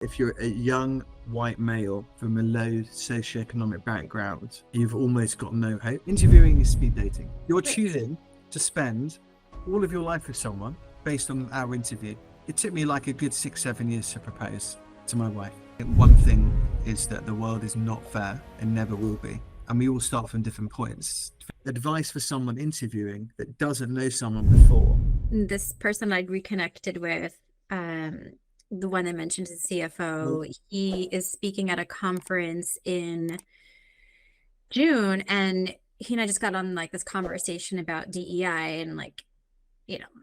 If you're a young white male from a low socioeconomic background, you've almost got no hope. Interviewing is speed dating. You're choosing to spend all of your life with someone based on our interview. It took me like a good 6-7 years to propose to my wife. One thing is that the world is not fair and never will be. And we all start from different points. Advice for someone interviewing that doesn't know someone before. This person I'd reconnected with, the one I mentioned, the CFO, he is speaking at a conference in June, and he and I just got on like this conversation about DEI, and like,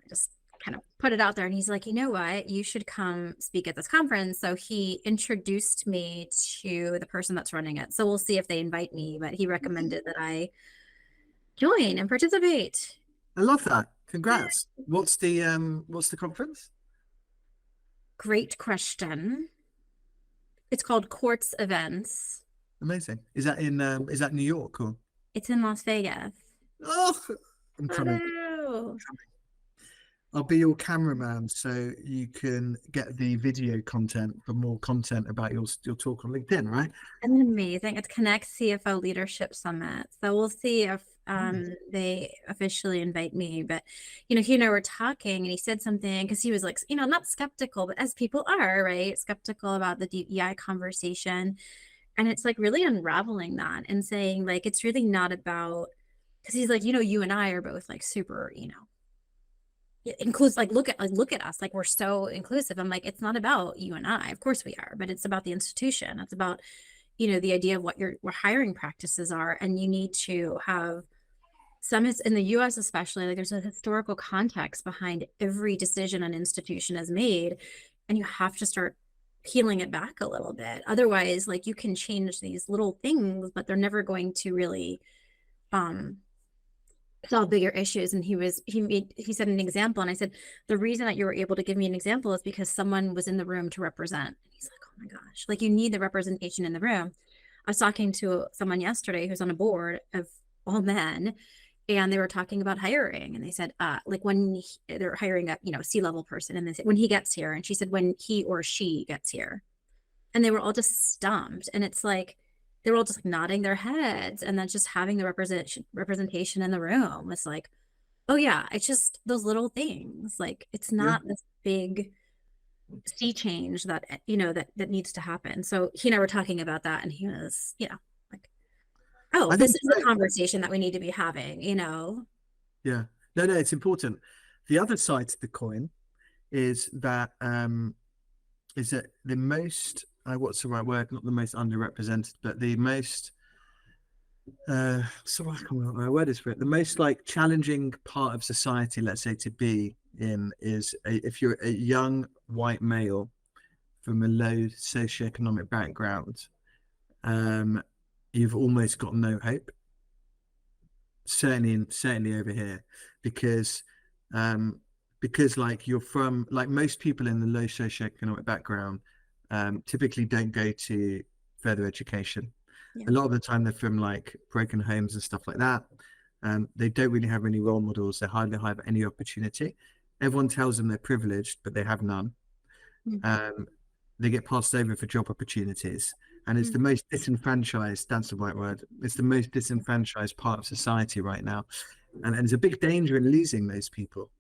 just kind of put it out there, and he's like, you know what, you should come speak at this conference. So he introduced me to the person that's running it. So we'll see if they invite me, but he recommended that I join and participate. I love that. Congrats. What's the conference? Great question. It's called Quartz Events. Amazing. Is that New York or? It's in Las Vegas. Oh, I'm coming. Oh, I'll be your cameraman so you can get the video content for more content about your talk on LinkedIn, right? and amazing. It's Connect CFO Leadership Summit. So we'll see if they officially invite me. But, he and I were talking, and he said something because he was like, not skeptical, but as people are, right? Skeptical about the DEI conversation. And it's like really unraveling that and saying like, it's really not about, because he's like, you and I are both like super, includes, like, look at us, like we're so inclusive. I'm like, it's not about you and I, of course we are, but it's about the institution. It's about the idea of what your hiring practices are, and you need to have some, is in the US especially, like there's a historical context behind every decision an institution has made, and you have to start peeling it back a little bit. Otherwise, like, you can change these little things, but they're never going to really solve bigger issues. And he said an example, and I said, the reason that you were able to give me an example is because someone was in the room to represent. And he's like, oh my gosh, like, you need the representation in the room. I was talking to someone yesterday who's on a board of all men, and they were talking about hiring, and they said like, when they're hiring a C-level person, and they said when he gets here, and she said when he or she gets here, and they were all just stumped. And it's like they were all just nodding their heads, and then just having the representation in the room. It's like, oh yeah, it's just those little things. Like, it's Yeah. not this big sea change that that needs to happen. So he and I were talking about that, and he was like, oh, I this think is the conversation that we need to be having. yeah. No, it's important. The other side to the coin is that the most what's the right word? Not the most underrepresented, but the most so I can't remember what my word is for it. The most like challenging part of society, let's say, to be in is if you're a young white male from a low socioeconomic background, you've almost got no hope. Certainly over here, because like you're from, like, most people in the low socioeconomic background typically don't go to further education. Yeah. A lot of the time they're from like broken homes and stuff like that. They don't really have any role models. They hardly have any opportunity. Everyone tells them they're privileged, but they have none. They get passed over for job opportunities, and it's the most disenfranchised. That's the right word. It's the most disenfranchised part of society right now, and there's a big danger in losing those people.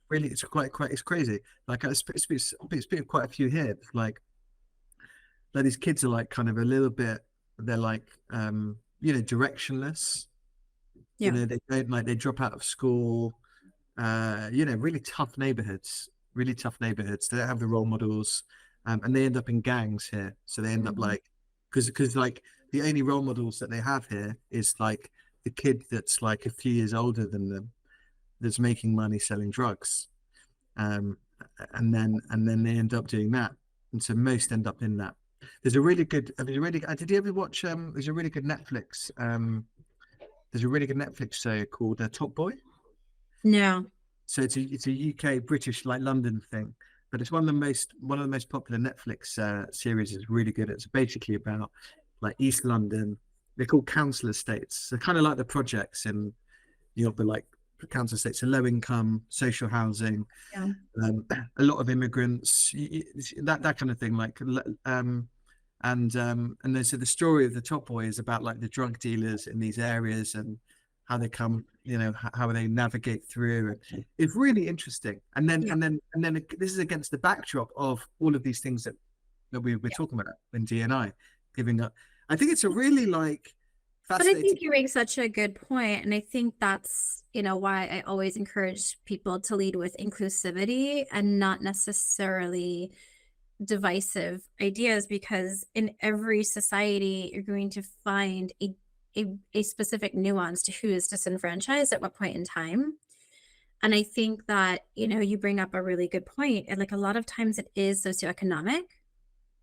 Really, it's it's crazy. Like I speak quite a few here. Like these kids are like kind of a little bit. They're like directionless. Yeah. They don't, like, they drop out of school. Really tough neighborhoods. Really tough neighborhoods. They don't have the role models. And they end up in gangs here. So they end up like, because like the only role models that they have here is like the kid that's like a few years older than them, that's making money selling drugs. And then they end up doing that. And so most end up in that. There's a really good. Did you ever watch? There's a really good Netflix. There's a really good Netflix show called Top Boy. No. So it's a UK British, like, London thing, but it's one of the most popular Netflix series. It's really good. It's basically about like East London. They're called council estates. So kind of like the projects in New York, but like council estates, so low income, social housing, Yeah. a lot of immigrants, that kind of thing. Like, and then so the story of the Top Boy is about like the drug dealers in these areas and how they come, how they navigate through. And it's really interesting. And then Yeah. this is against the backdrop of all of these things that we're talking about in D&I, giving up. I think it's a really like But I fascinating. think you make such a good point, and I think that's, why I always encourage people to lead with inclusivity and not necessarily divisive ideas, because in every society you're going to find a specific nuance to who is disenfranchised at what point in time. And I think that, you bring up a really good point. And like a lot of times it is socioeconomic,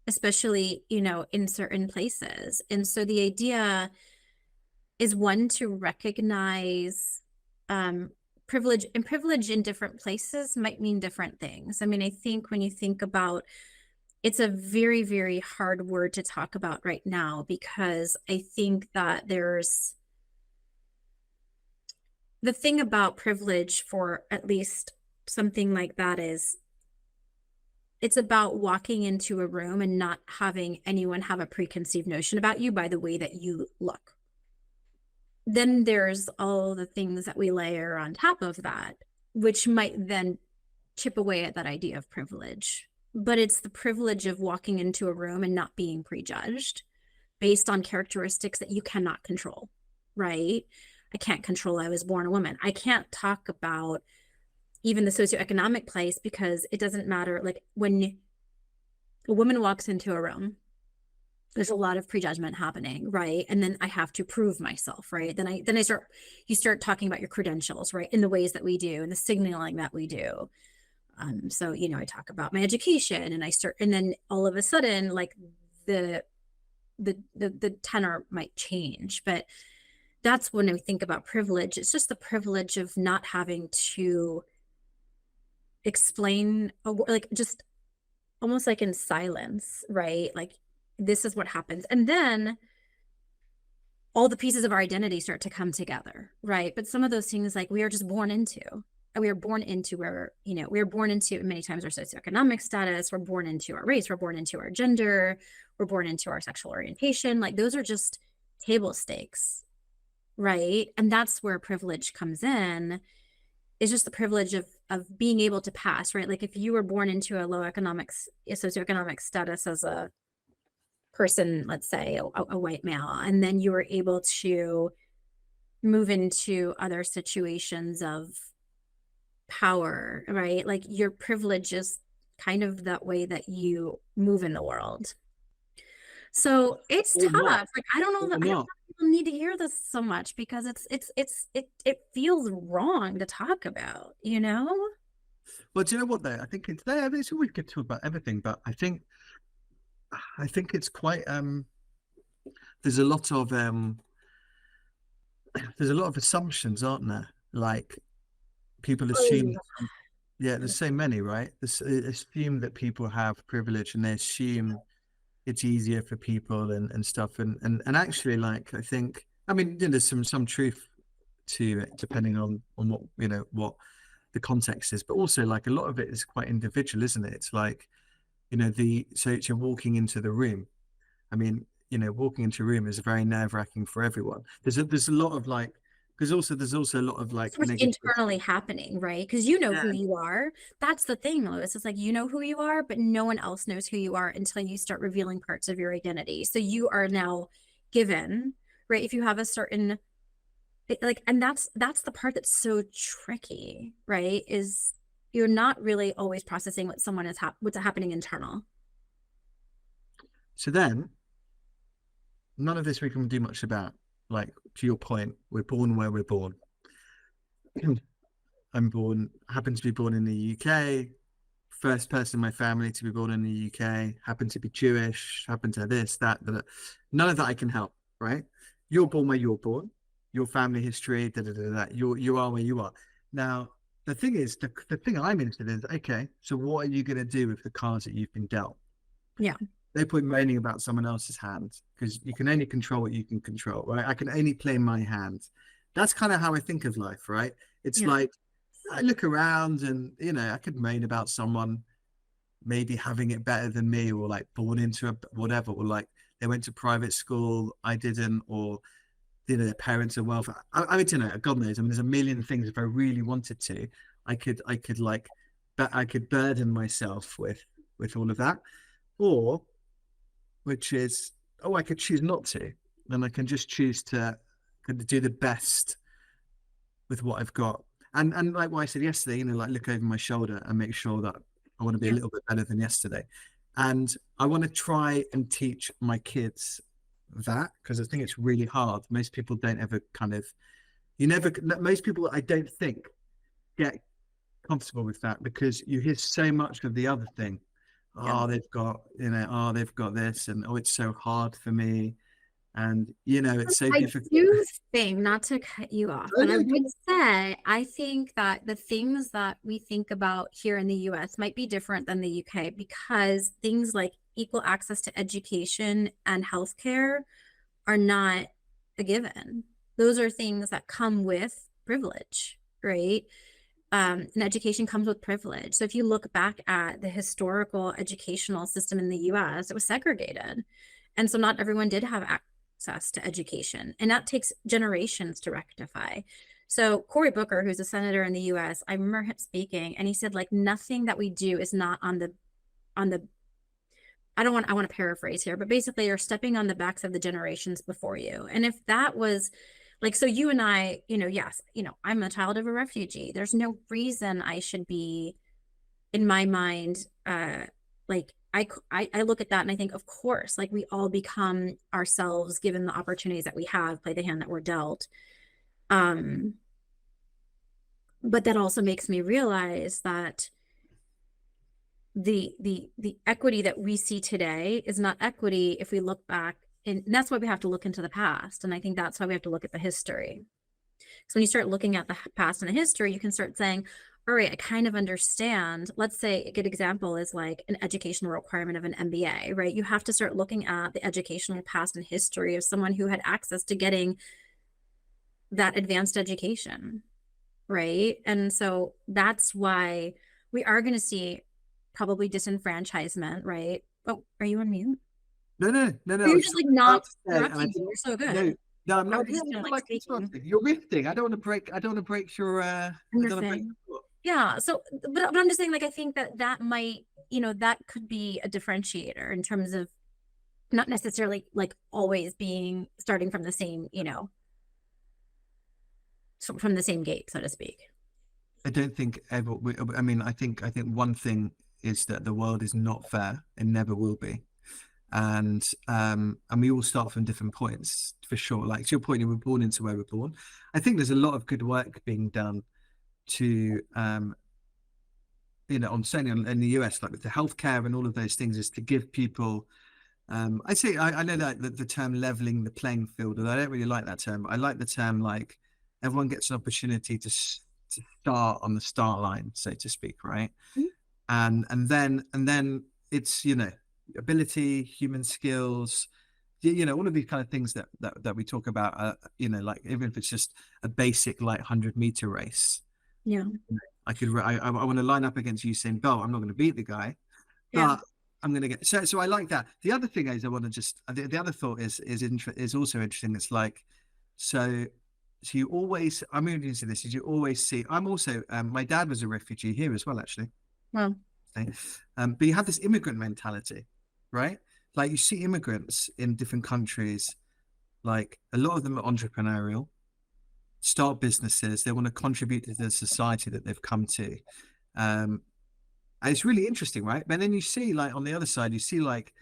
especially, in certain places. And so the idea is one to recognize privilege, and privilege in different places might mean different things. I mean, I think when you think about, it's a very, very hard word to talk about right now, because I think that there's the thing about privilege for at least something like that is it's about walking into a room and not having anyone have a preconceived notion about you by the way that you look. Then there's all the things that we layer on top of that, which might then chip away at that idea of privilege. But it's the privilege of walking into a room and not being prejudged based on characteristics that you cannot control, right? I can't control I was born a woman. I can't talk about even the socioeconomic place, because it doesn't matter. Like when a woman walks into a room, there's a lot of prejudgment happening, right? And then I have to prove myself, right? You start talking about your credentials, right? In the ways that we do and the signaling that we do. So, I talk about my education, and then all of a sudden, like the tenor might change. But that's when we think about privilege. It's just the privilege of not having to explain, like just almost like in silence, right? Like this is what happens. And then all the pieces of our identity start to come together, right? But some of those things, like we are just born into. We are born into we are born into many times our socioeconomic status. We're born into our race. We're born into our gender. We're born into our sexual orientation. Like those are just table stakes, right? And that's where privilege comes in. Is just the privilege of being able to pass, right? Like if you were born into a socioeconomic status as a person, let's say a white male, and then you were able to move into other situations of power, right? Like your privilege is kind of that way that you move in the world. So it's Or tough. not. Like I don't know that Or I don't not. think people need to hear this so much, because it feels wrong to talk about, But do you know what though? I think it's there. It's always good to talk about everything, but I think it's quite there's a lot of assumptions, aren't there? Like people assume, yeah, there's so many, right? Assume that people have privilege, and they assume it's easier for people and stuff. And actually, like I think, I mean, there's some truth to it, depending on what the context is, but also like a lot of it is quite individual, isn't it? It's like, so you're walking into the room. I mean, walking into a room is very nerve-wracking for everyone. There's a lot of like, because also there's also a lot of like what's negative. internally happening, right? Because you know Yeah. who you are. That's the thing, Lewis. It's like you know who you are, but no one else knows who you are until you start revealing parts of your identity. So you are now given, right? If you have a certain like, and that's the part that's so tricky, right? Is you're not really always processing what someone is what's happening internal. So then, none of this we can do much about. Like to your point, we're born where we're born. Happen to be born in the UK, first person in my family to be born in the UK, happen to be Jewish, happen to this, that. None of that I can help, right? You're born where you're born, your family history, that. You are where you are. Now, the thing is, the thing I'm interested in is, okay, so what are you going to do with the cards that you've been dealt? Yeah. No point moaning about someone else's hand, because you can only control what you can control, right? I can only play my hand. That's kind of how I think of life, right? It's Yeah. like I look around and, I could moan about someone maybe having it better than me, or like born into a whatever, or like they went to private school, I didn't, or their parents are wealthy. I don't know, God knows. I mean, there's a million things. If I really wanted to, I could like, but I could burden myself with all of that, or which is, oh, I could choose not to, and I can just choose to do the best with what I've got. And like what I said yesterday, like look over my shoulder and make sure that I want to be a Yeah. little bit better than yesterday. And I want to try and teach my kids that, because I think it's really hard. Most people don't ever most people, I don't think, get comfortable with that, because you hear so much of the other thing. Yeah. Oh, they've got this, and oh, it's so hard for me. And it's so I difficult. do think, not to cut you off, Oh, but I no, would say I think that the things that we think about here in the US might be different than the UK, because things like equal access to education and healthcare are not a given. Those are things that come with privilege, right? And education comes with privilege. So if you look back at the historical educational system in the US, it was segregated. And so not everyone did have access to education. And that takes generations to rectify. So Cory Booker, who's a senator in the US, I remember him speaking, and he said, like, nothing that we do is not on the I want to paraphrase here, but basically you're stepping on the backs of the generations before you. And if that was like, so you and I, yes, I'm a child of a refugee. There's no reason I should be, in my mind, like I look at that and I think, of course, like we all become ourselves given the opportunities that we have, play the hand that we're dealt. Um, but that also makes me realize that the equity that we see today is not equity if we look back, and that's why we have to look into the past. And I think that's why we have to look at the history. So when you start looking at the past and the history, you can start saying, all right, I kind of understand. Let's say a good example is like an educational requirement of an MBA, right? You have to start looking at the educational past and history of someone who had access to getting that advanced education, right? And so that's why we are going to see probably disenfranchisement, right? Oh, are you on mute? No, no, no, Or no. you're It's just what like I was not about to say, and I interrupting me. didn't. You're so No, good. no, I'm I not. was just I kind of don't like like speaking interrupting. You're riffing. I don't want to break. I don't want to break your. on I your don't want to break thing. your thought. Yeah. So, but I'm just saying, like, I think that that might, that could be a differentiator in terms of not necessarily like always being starting from the same, from the same gate, so to speak. I don't think ever. I mean, I think one thing is that the world is not fair and never will be. And we all start from different points for sure. Like, to your point, we're born into where we're born. I think there's a lot of good work being done to on certainly in the US, like with the healthcare and all of those things, is to give people. I say I know that the term leveling the playing field, and I don't really like that term. I like the term like everyone gets an opportunity to start on the start line, so to speak, right? Mhm. And then it's ability, human skills, all of these kind of things that we talk about. Like even if it's just a basic like 100-meter race, Yeah. I want to line up against Usain Bolt. I'm not going to beat the guy, Yeah. but I'm going to get so I like that. The other thing is I want to just the other thought is also interesting. It's like so you always I'm moving into this is you always see I'm also my dad was a refugee here as well, actually. Well, But you have this immigrant mentality, right? Like you see immigrants in different countries, like a lot of them are entrepreneurial, start businesses, they want to contribute to the society that they've come to. Um, and it's really interesting, right? But then you see, like, on the other side, you see, like,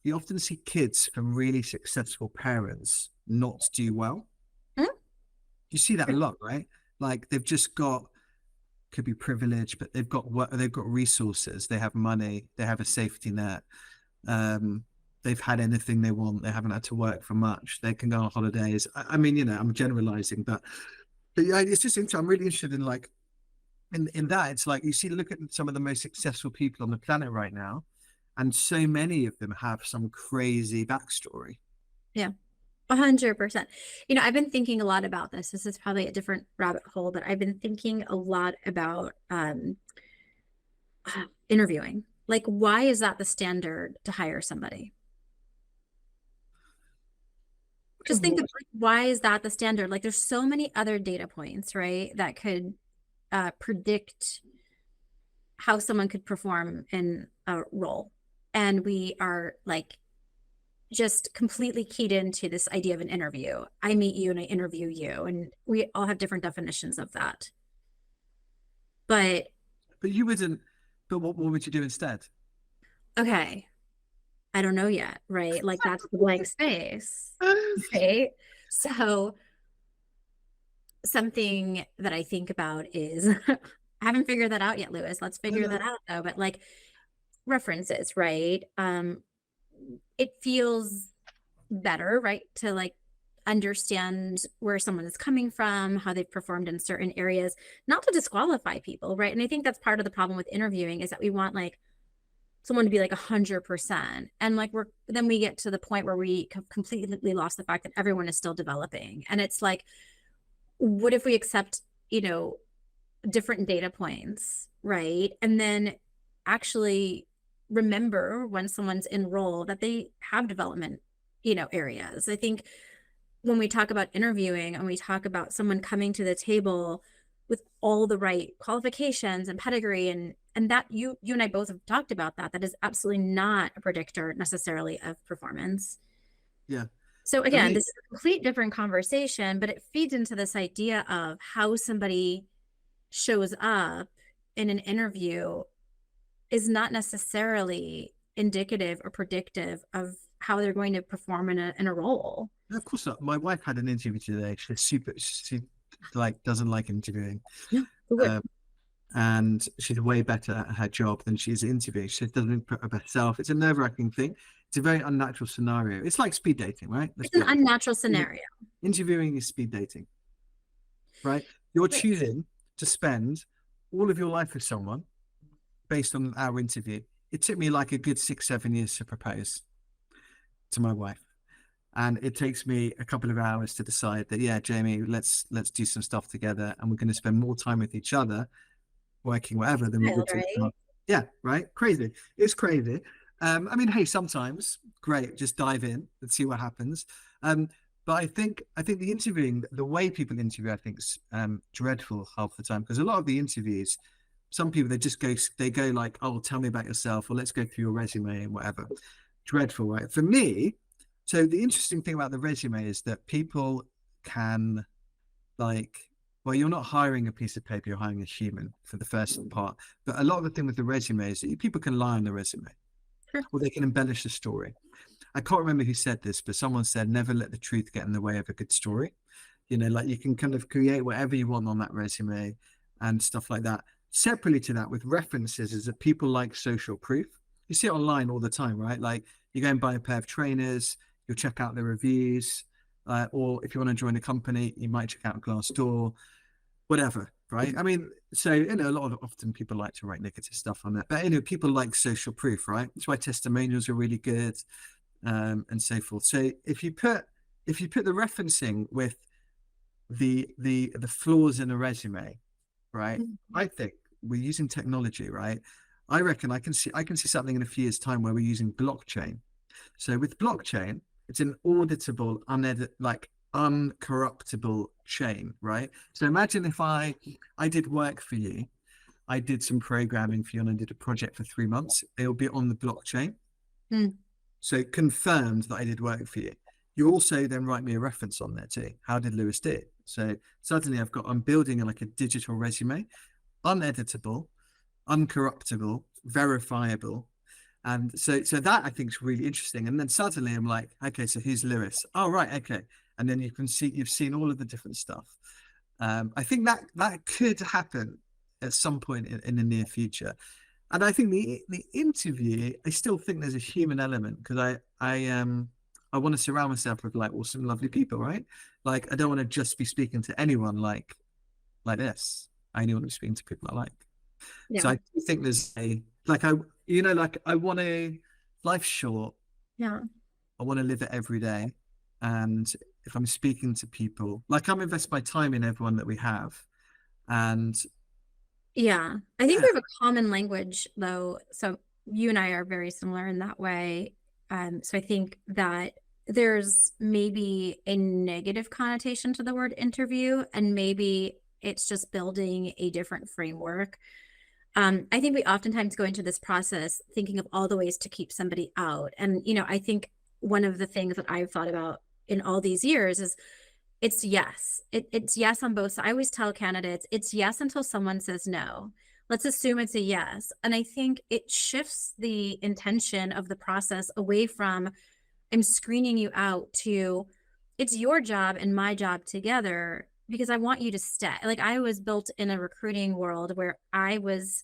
you often see kids from really successful parents not do well. mhm. You see that a lot, right? Like, they've just got, could be privileged, but they've got resources, they have money, they have a safety net. Um, they've had anything they want, they haven't had to work for much, they can go on holidays. I mean, I'm generalizing, but yeah, it's just interesting. I'm really interested in like in that. It's like look at some of the most successful people on the planet right now, and so many of them have some crazy backstory. Yeah. 100%. I've been thinking a lot about this. This is probably a different rabbit hole, but I've been thinking a lot about interviewing. Like, why is that the standard to hire somebody? Just think of, like, why is that the standard? Like, there's so many other data points, right, that could predict how someone could perform in a role. And we are like just completely keyed into this idea of an interview. I meet you and I interview you, and we all have different definitions of that. But But you wouldn't. But what would you do instead? okay, I don't know yet, right? Like that's the blank space, right? So something that I think about is I haven't figured that out yet, Lewis. Let's No, figure that no. out though. But like references, right? It feels better, right? To like understand where someone is coming from, how they've performed in certain areas, not to disqualify people, right? And I think that's part of the problem with interviewing is that we want like someone to be like 100%. And like then we get to the point where we completely lost the fact that everyone is still developing. And it's like, what if we accept, different data points, right? And then actually remember when someone's in role that they have development, areas. I think when we talk about interviewing and we talk about someone coming to the table with all the right qualifications and pedigree and that you and I both have talked about that is absolutely not a predictor necessarily of performance. Yeah. So For again, me, this is a complete different conversation, but it feeds into this idea of how somebody shows up in an interview is not necessarily indicative or predictive of how they're going to perform in a role. of course not. My wife had an interview today. She like doesn't like interviewing. Yeah, who would? Um, and she's way better at her job than she's interviewing. She doesn't put up herself. It's a nerve-wracking thing. It's a very unnatural scenario. It's like speed dating, right? Let's It's be an honest. unnatural scenario. Interviewing is speed dating, right? You're Right. choosing to spend all of your life with someone based on our interview. It took me like a good 6, 7 years to propose to my wife. And it takes me a couple of hours to decide that, yeah, Jamie, let's do some stuff together, and we're going to spend more time with each other working whatever than we Wild, would to right? yeah, right, crazy. It's crazy. I mean, hey, sometimes great, just dive in and see what happens. um but I think the interviewing, the way people interview, I think is dreadful half the time, because a lot of the interviews, some people they go like, oh, tell me about yourself, or let's go through your resume and whatever. Dreadful, right? For me, so the interesting thing about the resume is that people can, like, well, you're not hiring a piece of paper, you're hiring a human for the first part. But a lot of the thing with the resume is that people can lie on the resume, Sure. or they can embellish the story. I can't remember who said this, but someone said, never let the truth get in the way of a good story. Like, you can kind of create whatever you want on that resume and stuff like that. Separately to that, with references, is that people like social proof. You see it online all the time, right? Like, you go and buy a pair of trainers, you'll check out the reviews, or if you want to join a company, you might check out Glassdoor, whatever, right? I mean, so a lot of often people like to write negative stuff on that, but people like social proof, right? That's why testimonials are really good, and so forth. So if you put the referencing with the flaws in a resume, right? I think we're using technology, right? I reckon I can see something in a few years' time where we're using blockchain. So with blockchain, it's an auditable, uncorruptible chain, right? So imagine if I did work for you, I did some programming for you, and I did a project for 3 months. It'll be on the blockchain. Hmm. So confirmed that I did work for you. You also then write me a reference on there too. How did Lewis do it? So suddenly I'm building like a digital resume, uneditable, uncorruptible, verifiable. And so that I think is really interesting. And then suddenly I'm like, okay, so who's Lewis? Oh, right, okay. And then you've seen all of the different stuff. I think that could happen at some point in the near future. And I think the interview, I still think there's a human element, because I want to surround myself with like awesome, lovely people, right? Like, I don't want to just be speaking to anyone like this. I only want to be speaking to people I like. So Yeah. I do think there's like I want to, life's short. Yeah. I want to live it every day. and if I'm speaking to people, like I'm invest my time in everyone that we have. And Yeah. I think yeah, we have a common language though. So you and I are very similar in that way. So I think that there's maybe a negative connotation to the word interview, and maybe it's just building a different framework. I think we oftentimes go into this process thinking of all the ways to keep somebody out. And, I think one of the things that I've thought about in all these years is it's yes. It's yes on both sides. I always tell candidates it's yes until someone says no. Let's assume it's a yes. And I think it shifts the intention of the process away from I'm screening you out to it's your job and my job together because I want you to stay. Like I was built in a recruiting world where I was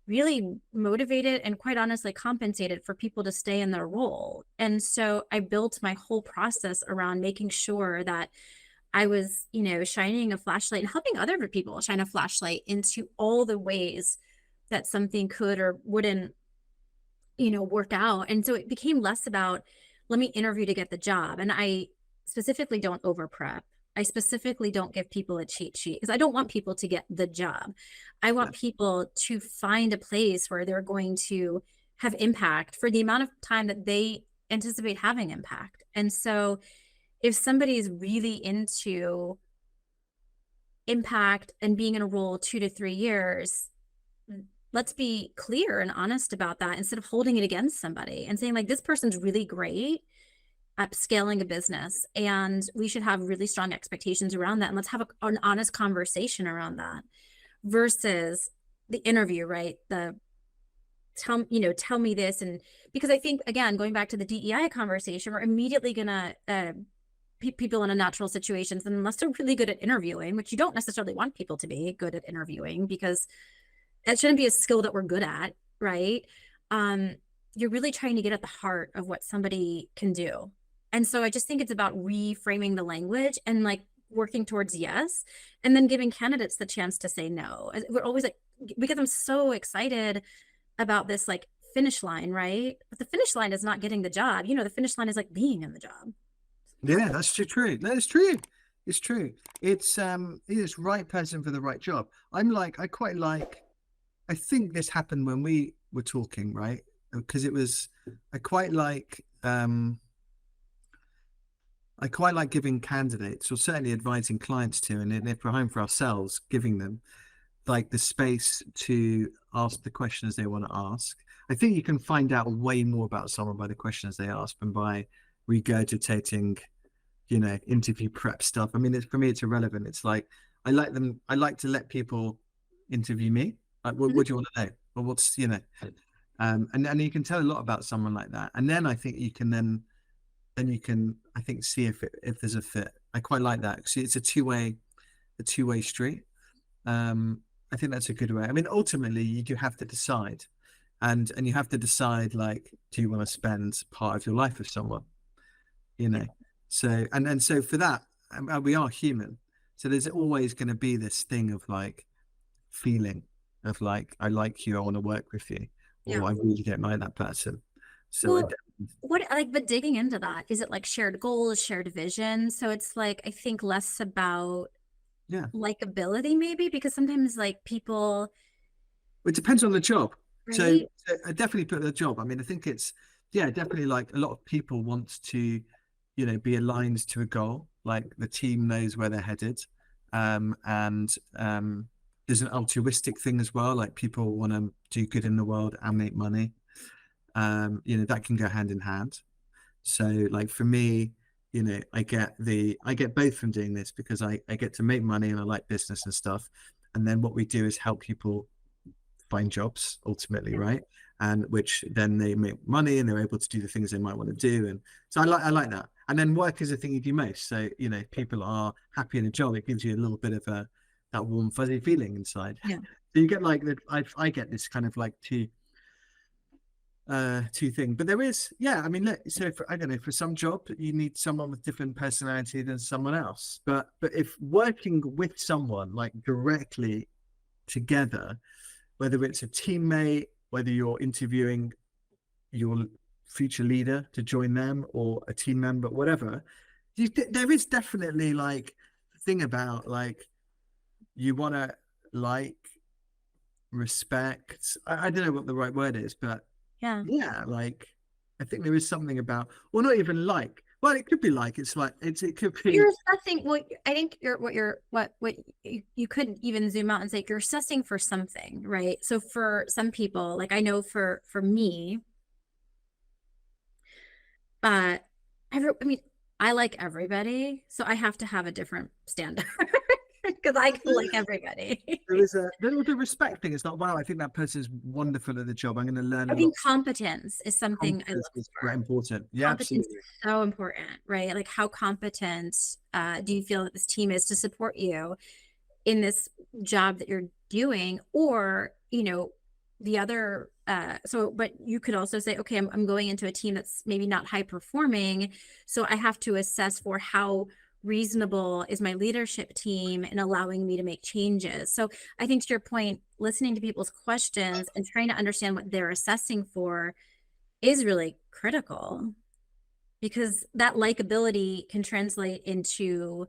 really motivated and quite honestly compensated for people to stay in their role. And so I built my whole process around making sure that I was, shining a flashlight and helping other people shine a flashlight into all the ways that something could or wouldn't, work out. And so it became less about, let me interview to get the job. And I specifically don't over prep. I specifically don't give people a cheat sheet because I don't want people to get the job. I yeah, want people to find a place where they're going to have impact for the amount of time that they anticipate having impact. And so if somebody's really into impact and being in a role 2 to 3 years, let's be clear and honest about that instead of holding it against somebody and saying like this person's really great at scaling a business and we should have really strong expectations around that and let's have an honest conversation around that versus the interview, right? The tell me this. And because I think again going back to the DEI conversation, we're immediately gonna people in unnatural situations unless they're really good at interviewing, which you don't necessarily want people to be good at interviewing because it shouldn't be a skill that we're good at, right? um you're really trying to get at the heart of what somebody can do. And so I just think it's about reframing the language and like working towards yes and then giving candidates the chance to say no. We're always like because I'm so excited about this like finish line, right? But the finish line is not getting the job. The finish line is like being in the job. yeah, that's true. No, it's true. It's true. It's right person for the right job. I quite like. I think this happened when we were talking, right? Because it was, I quite like, I quite like giving candidates, or certainly advising clients to, and if we're home for ourselves, giving them like the space to ask the questions they want to ask. I think you can find out way more about someone by the questions they ask than by regurgitating, interview prep stuff. I mean, for me, it's irrelevant. It's like I like to let people interview me. Like, what do you want to know? Or what's, and you can tell a lot about someone like that. And then I think you can then you can, I think, see if there's a fit. I quite like that. See, it's a two-way street. I think that's a good way. I mean, ultimately, you do have to decide, and you have to decide like, do you want to spend part of your life with someone? You Yeah. know, so so for that, we are human. So there's always going to be this thing of like feeling of like, I like you, I want to work with you, Yeah. or I really don't like that person. So Well, but digging into that, is it like shared goals, shared vision? So it's like, I think less about yeah, likability, maybe, because sometimes like people, it depends on the job. right? So I definitely put the job. I mean, I think it's, yeah, definitely like a lot of people want to, be aligned to a goal. Like the team knows where they're headed. And there's an altruistic thing as well. Like people want to do good in the world and make money. That can go hand in hand. So like for me, I get both from doing this because I get to make money and I like business and stuff. And then what we do is help people find jobs ultimately, Yeah. right? And which then they make money and they're able to do the things they might want to do. And so I like that. And then work is the thing you do most. So, people are happy in a job. It gives you a little bit of that warm, fuzzy feeling inside. Yeah. So you get like that. I get this kind of like two thing, but there is, yeah, I mean, look, so I don't know, for some job you need someone with different personality than someone else, but if working with someone like directly together, whether it's a teammate, whether you're interviewing your future leader to join them or a team member, whatever, there is definitely like a thing about like you want to like respect. I don't know what the right word is, but Yeah. yeah, like I think there is something about, well, not even like, well, it could be like, it's like it could be. You're assessing what I think what you could even zoom out and say you're assessing for something, right? So for some people, like I know for me, uh I mean, I like everybody, so I have to have a different standard because I can like everybody. There is a little bit of respect thing. It's like, wow, I think that person's wonderful at the job. I'm going to learn a I lot. think competence is something I Competence look is for. very important. Yeah, Competence absolutely. is so important, right? Like how competent do you feel that this team is to support you in this job that you're doing? Or, the other but you could also say, okay, I'm going into a team that's maybe not high performing, so I have to assess for how reasonable is my leadership team in allowing me to make changes. So I think to your point, listening to people's questions and trying to understand what they're assessing for is really critical, because that likability can translate into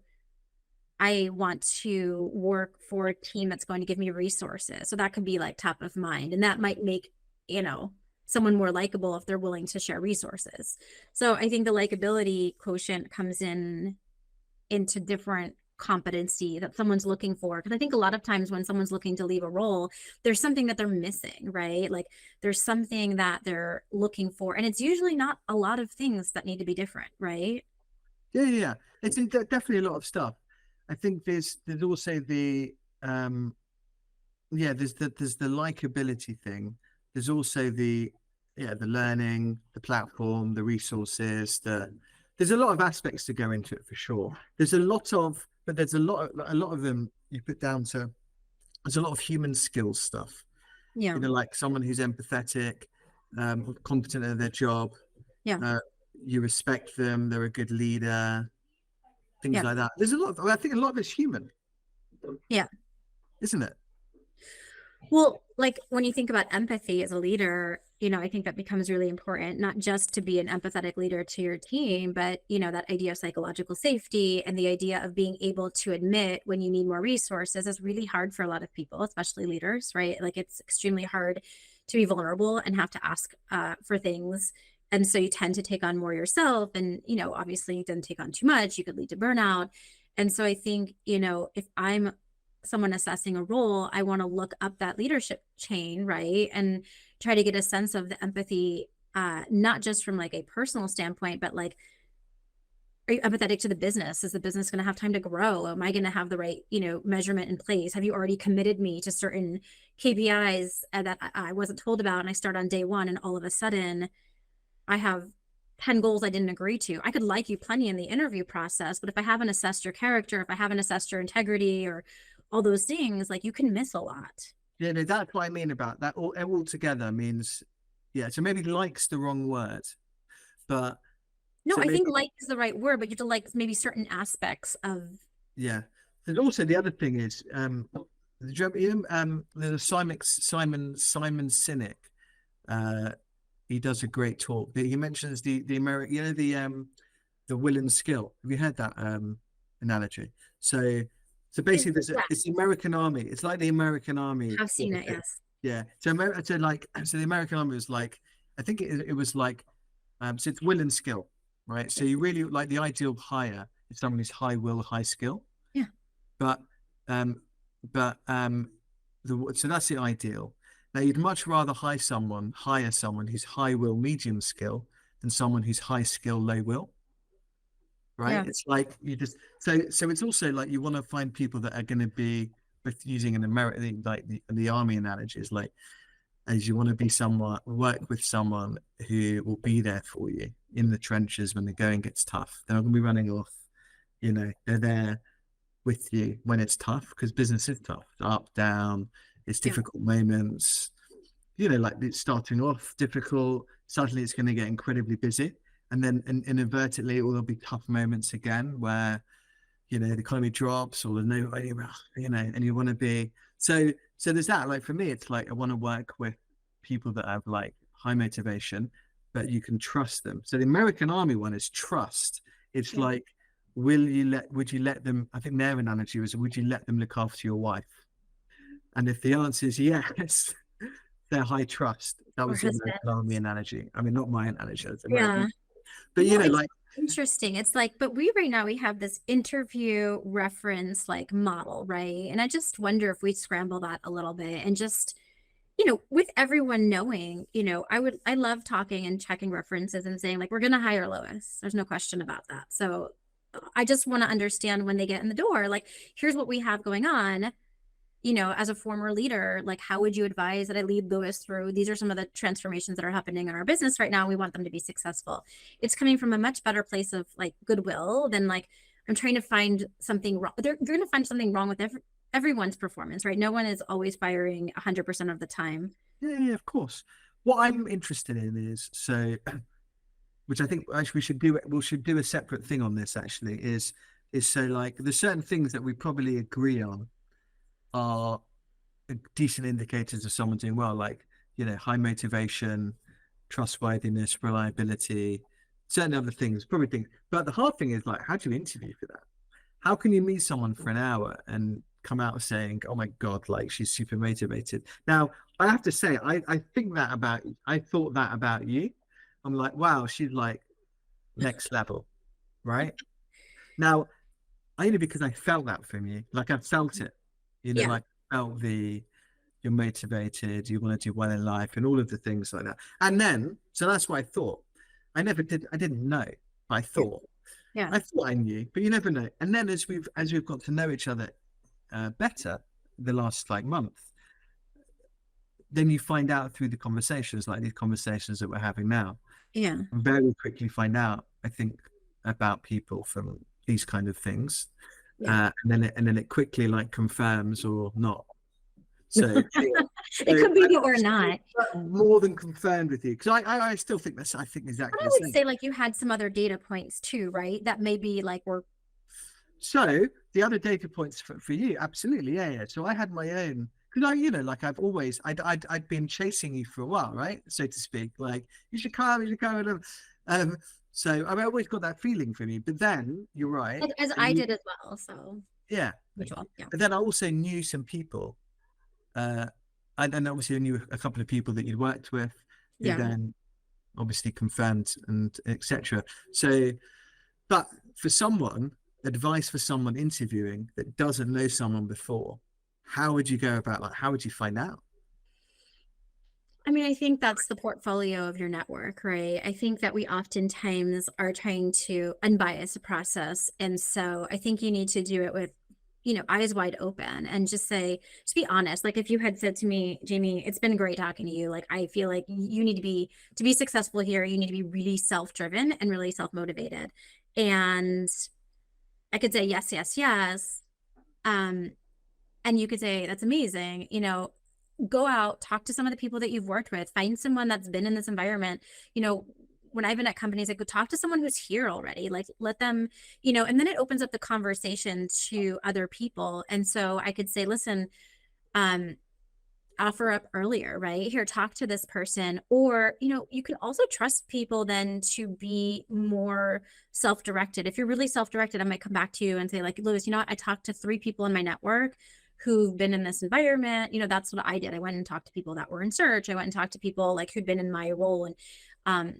I want to work for a team that's going to give me resources. So that could be like top of mind. And that might make, you know, someone more likable if they're willing to share resources. So I think the likability quotient comes in into different competency that someone's looking for. Because I think a lot of times when someone's looking to leave a role, there's something that they're missing, right? Like there's something that they're looking for. And it's usually not a lot of things that need to be different, right? Yeah, yeah, yeah. Definitely a lot of stuff. I think there's also the yeah, there's the likability thing. There's also the learning, the platform, the resources, there's a lot of aspects to go into it for sure. There's a lot of them you put down to there's a lot of human skills stuff. Yeah. Like someone who's empathetic, competent at their job, Yeah. uh, you respect them, they're a good leader, things Yeah. like that. There's a lot I think a lot of it's human, Yeah. isn't it? Well, like when you think about empathy as a leader, I think that becomes really important, not just to be an empathetic leader to your team, but, that idea of psychological safety and the idea of being able to admit when you need more resources is really hard for a lot of people, especially leaders, right? Like it's extremely hard to be vulnerable and have to ask for things. And so you tend to take on more yourself. And, obviously you didn't take on too much, you could lead to burnout. And so I think, if I'm someone assessing a role, I want to look up that leadership chain, right? And try to get a sense of the empathy, not just from like a personal standpoint, but like, are you empathetic to the business? Is the business going to have time to grow? Am I going to have the right, measurement in place? Have you already committed me to certain KPIs that I wasn't told about, and I start on day one and all of a sudden I have 10 goals I didn't agree to? I could like you plenty in the interview process, but if I haven't assessed your character, if I haven't assessed your integrity or all those things, like you can miss a lot. Yeah, no, that's what I mean about that. All together means, yeah. So maybe like's the wrong word, but No, so I maybe think like is the right word, but you have to like maybe certain aspects of. yeah. There's also the other thing is there's a Simon Sinek. Uh, he does a great talk. He mentions the American, the will and skill. Have you heard that analogy? So basically, Yeah, it's the American Army. It's like the American Army. I've seen it. Yes. Yeah. So the American Army was like, I think it was like, so it's will and skill, right? So you really like the ideal hire is someone who's high will, high skill, Yeah. but um, so that's the ideal. Now you'd much rather hire someone who's high will, medium skill than someone who's high skill, low will, right? Yeah. It's like you just so it's also like you want to find people that are going to be, with using an American like the army analogy is like, as you want to be someone work with someone who will be there for you in the trenches when the going gets tough. They're not going to be running off. They're there with you when it's tough, because business is tough. It's up, down, it's Yeah. difficult moments. Like it's starting off difficult. Suddenly it's going to get incredibly busy. And then inadvertently, it will be tough moments again where, the economy drops or there's no way around, and you want to be. So there's that. Like for me, it's like I want to work with people that have like high motivation, but you can trust them. So the American Army one is trust. It's Yeah. like would you let them, I think their analogy was, would you let them look after your wife? And if the answer is yes, they're high trust. That Or was an husband. army analogy. I mean, not my analogy, it's Yeah. American. But Well, it's like, interesting. It's like, but we right now we have this interview reference like model, right? And I just wonder if we scramble that a little bit and just, with everyone knowing, I love talking and checking references and saying like, we're going to hire Lois. There's no question about that. So I just want to understand when they get in the door, like, here's what we have going on. As a former leader, like, how would you advise that I lead Lewis through? These are some of the transformations that are happening in our business right now. We want them to be successful. It's coming from a much better place of like goodwill than like, I'm trying to find something wrong. They're going to find something wrong with everyone's performance, right? No one is always firing 100% of the time. yeah, of course. What I'm interested in is, which I think actually we should do a separate thing on this actually, is so like there's certain things that we probably agree on are decent indicators of someone doing well, like, high motivation, trustworthiness, reliability, certain other things, probably things. But the hard thing is like, how do you interview for that? How can you meet someone for an hour and come out saying, oh my God, like she's super motivated? Now, I have to say, I thought that about you. I'm like, wow, she's like next level, right? Now, only because I felt that from you. Like I felt it, Yeah. like felt you're motivated, you want to do well in life and all of the things like that. And then, so that's what I thought. I didn't know. I thought. Yeah. I thought I knew, but you never know. And then as we've got to know each other better the last like month, then you find out through the conversations, like these conversations that we're having now, Yeah. very quickly find out, I think, about people from these kind of things. Yeah. And then it quickly like confirms or not. So It could be or not. more than confirmed with you, because I still think I think But exactly I the would same. say like you had some other data points too, right? That maybe like were. So the other data points for you, absolutely, yeah. So I had my own, because like I'd been chasing you for a while, right, so to speak. Like you should come, you should come. Um, so I always got that feeling from you. But then you're right, As I did as well. So yeah. mutual. Yeah. But then I also knew some people. Uh, and obviously I knew a couple of people that you'd worked with, who Yeah. then obviously confirmed and etc. So, but for advice for someone interviewing that doesn't know someone before, how would you go about, like, how would you find out? I mean, I think that's the portfolio of your network, right? I think that we oftentimes are trying to unbias a process. And so I think you need to do it with, eyes wide open and just be honest. Like if you had said to me, Jamie, it's been great talking to you. Like, I feel like you need to be successful here, you need to be really self-driven and really self-motivated. And I could say, yes, yes, yes. Um, and you could say, that's amazing. Go out, talk to some of the people that you've worked with, find someone that's been in this environment. When I've been at companies, I could talk to someone who's here already, like let them, and then it opens up the conversation to other people. And so I could say, listen, um, offer up earlier, right? Here, talk to this person. Or, you can also trust people then to be more self-directed. If you're really self-directed, I might come back to you and say, like, Lewis, what? I talked to 3 people in my network who've been in this environment. That's what I did. I went and talked to people that were in search. I went and talked to people like who'd been in my role. And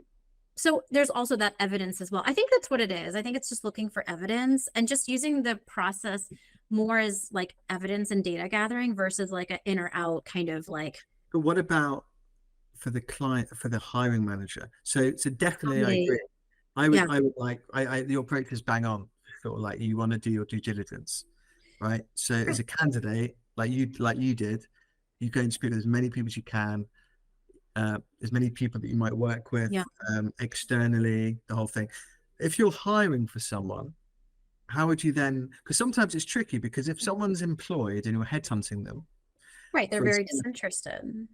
so there's also that evidence as well. I think that's what it is. I think it's just looking for evidence and just using the process more as like evidence and data gathering versus like an in or out kind of like. But what about for the client, for the hiring manager? So definitely I agree. Yeah. I would like, the approach is bang on. Sort of like you want to do your due diligence, right? So as a candidate, like you did, you go and speak to as many people as you can, as many people that you might work with, Yeah. externally, the whole thing. If you're hiring for someone, how would you then? Because sometimes it's tricky, because if someone's employed and you're headhunting them, Right. They're for very example, disinterested.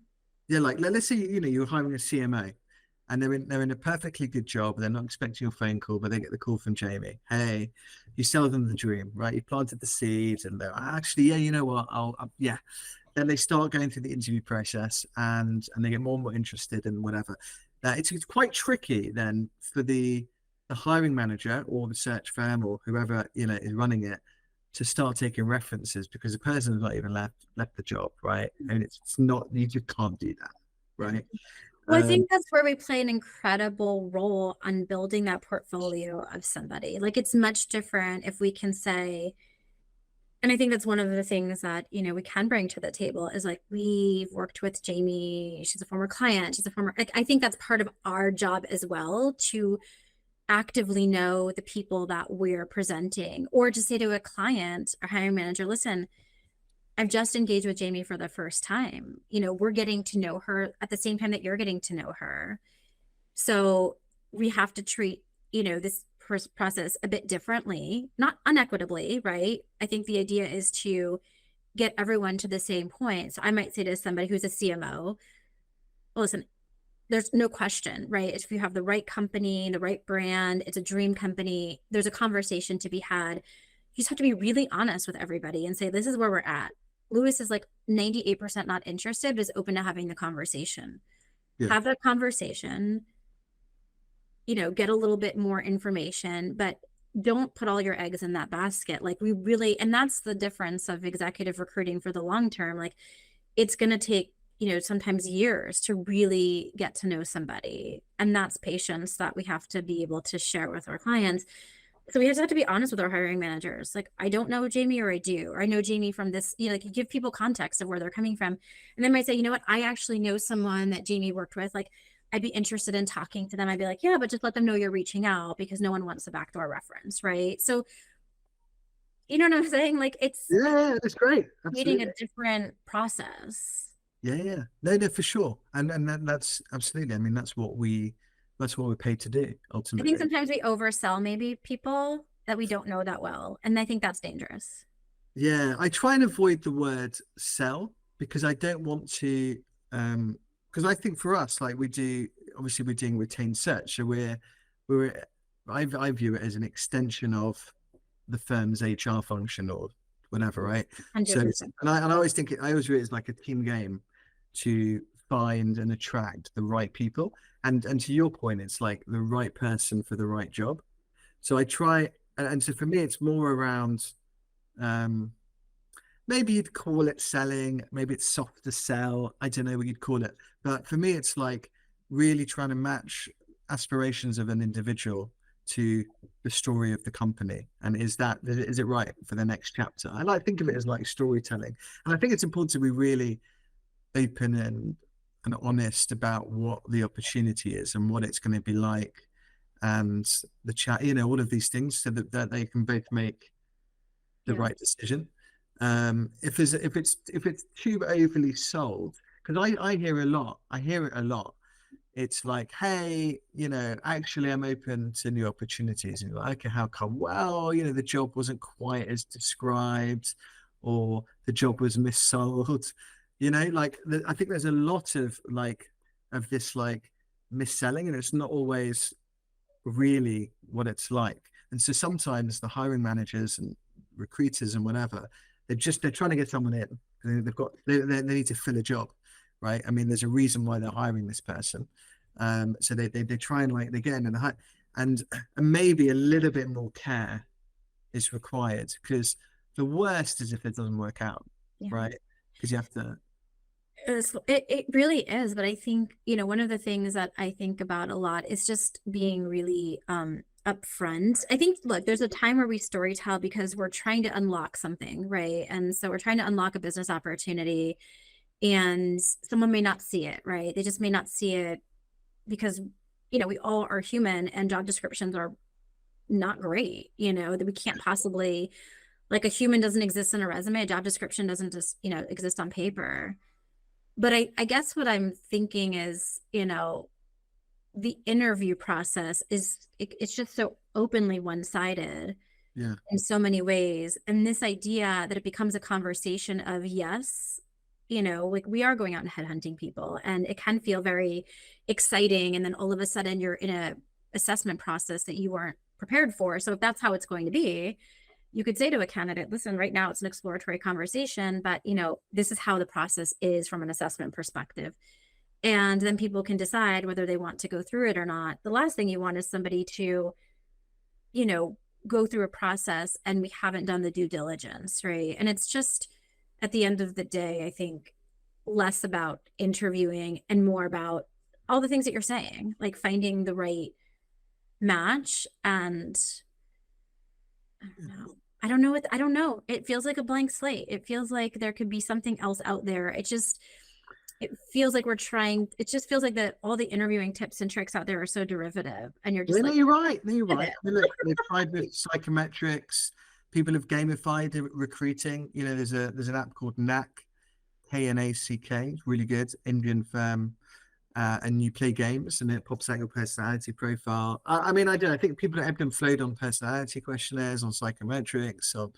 yeah, like let's say you're hiring a CMO, and they're in a perfectly good job. They're not expecting your phone call, but they get the call from Jamie. Hey, you sell them the dream, right? You planted the seeds, and they're actually, yeah, you know what? Yeah. Then they start going through the interview process, and they get more and more interested and whatever. It's quite tricky then for the the hiring manager or the search firm or whoever, is running it to start taking references, because the person's not even left the job, right? And it's not, you just can't do that, right? Well, I Um, think that's where we play an incredible role on building that portfolio of somebody. Like it's much different if we can say, and I think that's one of the things that, we can bring to the table is like, we've worked with Jamie. She's a former client. She's a former, like, I think that's part of our job as well to actively know the people that we're presenting, or to say to a client or hiring manager, listen, I've just engaged with Jamie for the first time. We're getting to know her at the same time that you're getting to know her. So we have to treat, this process a bit differently, not unequitably, right? I think the idea is to get everyone to the same point. So I might say to somebody who's a CMO, well, listen, there's no question, right? If you have the right company, the right brand, it's a dream company, there's a conversation to be had. You just have to be really honest with everybody and say, this is where we're at. Lewis is like 98% not interested, but is open to having the conversation. yeah, Have that conversation, get a little bit more information, but don't put all your eggs in that basket. Like we really, and that's the difference of executive recruiting for the long term. Like it's going to take, sometimes years to really get to know somebody. And that's patience that we have to be able to share with our clients. So we have to be honest with our hiring managers. Like, I don't know Jamie, or I do, or I know Jamie from this, like you give people context of where they're coming from. And they might say, you know what, I actually know someone that Jamie worked with. Like, I'd be interested in talking to them. I'd be like, yeah, but just let them know you're reaching out, because no one wants a backdoor reference, right? So, you know what I'm saying? Like, it's yeah, that's great. creating Absolutely. a different process. Yeah, yeah. No, no, for sure. And that's absolutely. I mean, that's what we're paid to do I think ultimately. sometimes we oversell maybe people that we don't know that well. And I think that's dangerous. Yeah, I try and avoid the word sell, because I don't want to, because I think for us, like we do, obviously we're doing retained search. So we're I view it as an extension of the firm's HR function or whatever, right? So, 100%. and I always think I always view it as like a team game to find and attract the right people. And to your point, it's like the right person for the right job. So I try, and so for me, it's more around, um, maybe you'd call it selling, maybe it's softer sell. I don't know what you'd call it. But for me, it's like really trying to match aspirations of an individual to the story of the company. And is it right for the next chapter? I like think of it as like storytelling. And I think it's important to be really open and honest about what the opportunity is and what it's going to be like, and the chat, all of these things, so that they can both make the Yeah. right decision. If it's too overly sold, because I hear a lot, I hear it a lot. It's like, hey, actually, I'm open to new opportunities. And you're like, okay, how come? Well, the job wasn't quite as described, or the job was missold. I think there's a lot of this mis-selling, and it's not always really what it's like. And so sometimes the hiring managers and recruiters and whatever, they're trying to get someone in. They need to fill a job, right? I mean, there's a reason why they're hiring this person. So they try and they get in and maybe a little bit more care is required, because the worst is if it doesn't work out, Yeah. right? Because you have to. It really is. But I think, one of the things that I think about a lot is just being really upfront. I think, look, there's a time where we storytell because we're trying to unlock something, right? And so we're trying to unlock a business opportunity, and someone may not see it, right? They just may not see it because, we all are human and job descriptions are not great, that we can't possibly, like, a human doesn't exist in a resume, a job description doesn't just, exist on paper. But I guess what I'm thinking is, the interview process it's just so openly one-sided Yeah, in so many ways. And this idea that it becomes a conversation of, yes, like we are going out and headhunting people, and it can feel very exciting. And then all of a sudden you're in a assessment process that you weren't prepared for. So if that's how it's going to be, you could say to a candidate, listen, right now it's an exploratory conversation, but this is how the process is from an assessment perspective. And then people can decide whether they want to go through it or not. The last thing you want is somebody to you know, go through a process and we haven't done the due diligence, right? And it's just at the end of the day, I think less about interviewing and more about all the things that you're saying, like finding the right match. And I don't know. I don't know what I don't know. It feels like a blank slate. It feels like there could be something else out there. It feels like we're trying, it just feels like that all the interviewing tips and tricks out there are so derivative. And you're just No, like, you're right. No, you're get right. it. I mean, look, they've tried with psychometrics. People have gamified recruiting. You know, there's an app called Knack, KNACK. It's really good, Indian firm. And you play games and it pops out your personality profile. I mean, I do. I think people have been flowed on personality questionnaires, on psychometrics. So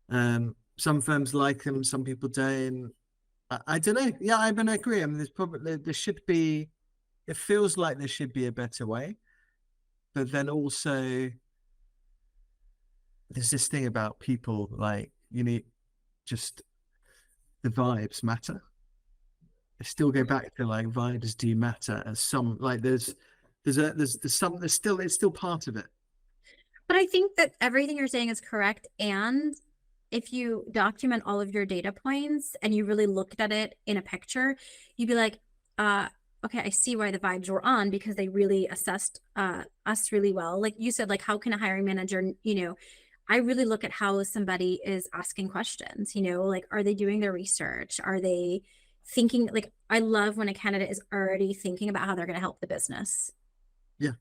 some firms like them, some people don't. I don't know. Yeah, I mean, I agree. I mean, there should be. It feels like there should be a better way, but then also there's this thing about people like you need just the vibes matter. I still go back to like vibes do matter as some like there's still it's still part of it. But I think that everything you're saying is correct. And if you document all of your data points and you really looked at it in a picture, you'd be like, okay, I see why the vibes were on because they really assessed us really well. Like you said, like how can a hiring manager, I really look at how somebody is asking questions, like are they doing their research? Are they thinking like I love when a candidate is already thinking about how they're going to help the business. Yeah.